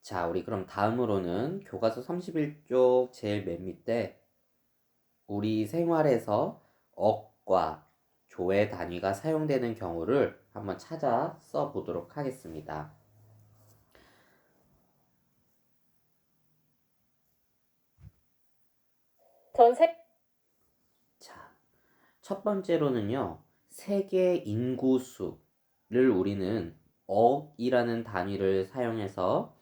자, 우리 그럼 다음으로는 교과서 31쪽 제일 맨 밑에 우리 생활에서 억과 조의 단위가 사용되는 경우를 한번 찾아 써보도록 하겠습니다. 전세 자, 첫 번째로는요, 세계 인구수를 우리는 억이라는 단위를 사용해서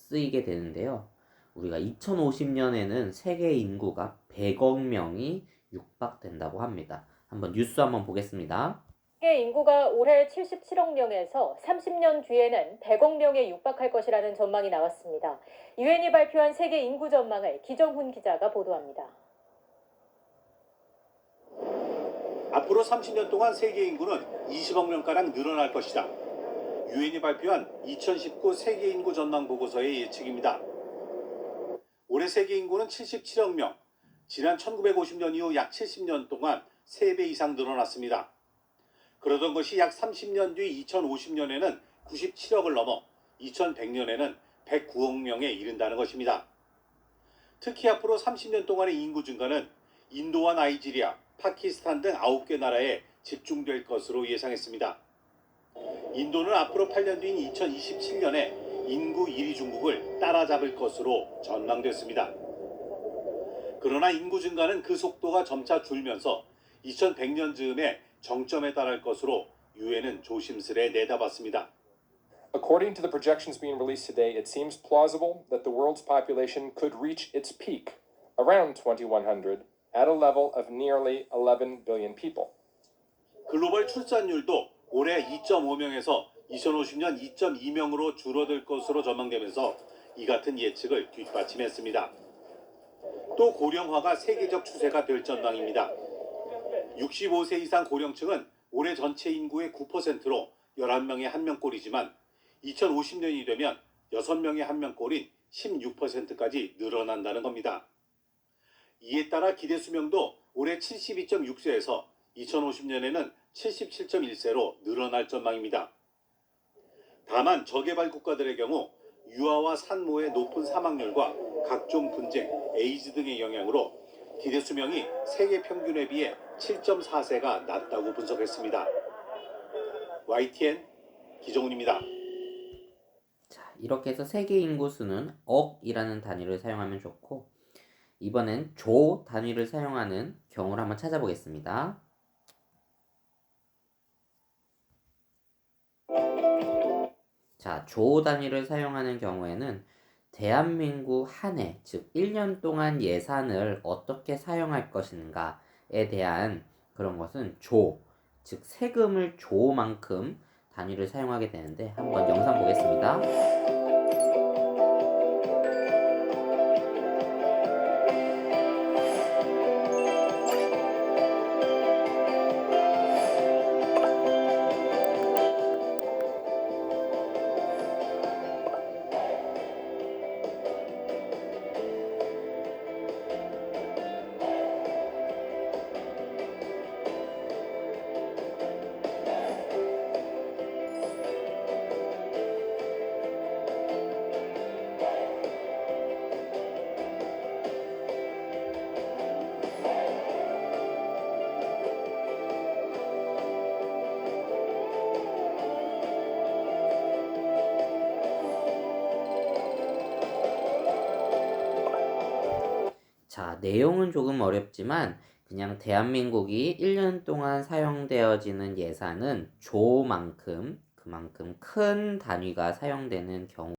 쓰이게 되는데요. 우리가 2050년에는 세계 인구가 100억 명이 육박된다고 합니다. 한번 뉴스 한번 보겠습니다. 세계 인구가 올해 77억 명에서 30년 뒤에는 100억 명에 육박할 것이라는 전망이 나왔습니다. 유엔이 발표한 세계 인구 전망을 기정훈 기자가 보도합니다. 앞으로 30년 동안 세계 인구는 20억 명가량 늘어날 것이다. 유엔이 발표한 2019 세계 인구 전망 보고서의 예측입니다. 올해 세계 인구는 77억 명, 지난 1950년 이후 약 70년 동안 3배 이상 늘어났습니다. 그러던 것이 약 30년 뒤 2050년에는 97억을 넘어 2100년에는 109억 명에 이른다는 것입니다. 특히 앞으로 30년 동안의 인구 증가는 인도와 나이지리아, 파키스탄 등 9개 나라에 집중될 것으로 예상했습니다. 인도는 앞으로 8년 뒤인 2027년에 인구 1위 중국을 따라잡을 것으로 전망됐습니다. 그러나 인구 증가는 그 속도가 점차 줄면서 2100년 즈음에 정점에 달할 것으로 유엔은 조심스레 내다봤습니다. According to the projections being released today, it seems plausible that the world's population could reach its peak around 2100 at a level of nearly 11 billion people. 글로벌 출산율도 올해 2.5명에서 2050년 2.2명으로 줄어들 것으로 전망되면서 이 같은 예측을 뒷받침했습니다. 또 고령화가 세계적 추세가 될 전망입니다. 65세 이상 고령층은 올해 전체 인구의 9%로 11명에 1명꼴이지만 2050년이 되면 6명에 1명꼴인 16%까지 늘어난다는 겁니다. 이에 따라 기대 수명도 올해 72.6세에서 2050년에는 77.1세로 늘어날 전망입니다. 다만 저개발 국가들의 경우 유아와 산모의 높은 사망률과 각종 분쟁, 에이즈 등의 영향으로 기대 수명이 세계 평균에 비해 7.4세가 낮다고 분석했습니다. YTN 기정훈입니다. 자, 이렇게 해서 세계 인구수는 억이라는 단위를 사용하면 좋고, 이번엔 조 단위를 사용하는 경우를 한번 찾아보겠습니다. 자, 조 단위를 사용하는 경우에는 대한민국 한 해, 즉 1년 동안 예산을 어떻게 사용할 것인가에 대한 그런 것은 조, 즉 세금을 조만큼 단위를 사용하게 되는데 한번 영상 보겠습니다. 자, 내용은 조금 어렵지만 그냥 대한민국이 1년 동안 사용되어지는 예산은 조만큼 그만큼 큰 단위가 사용되는 경우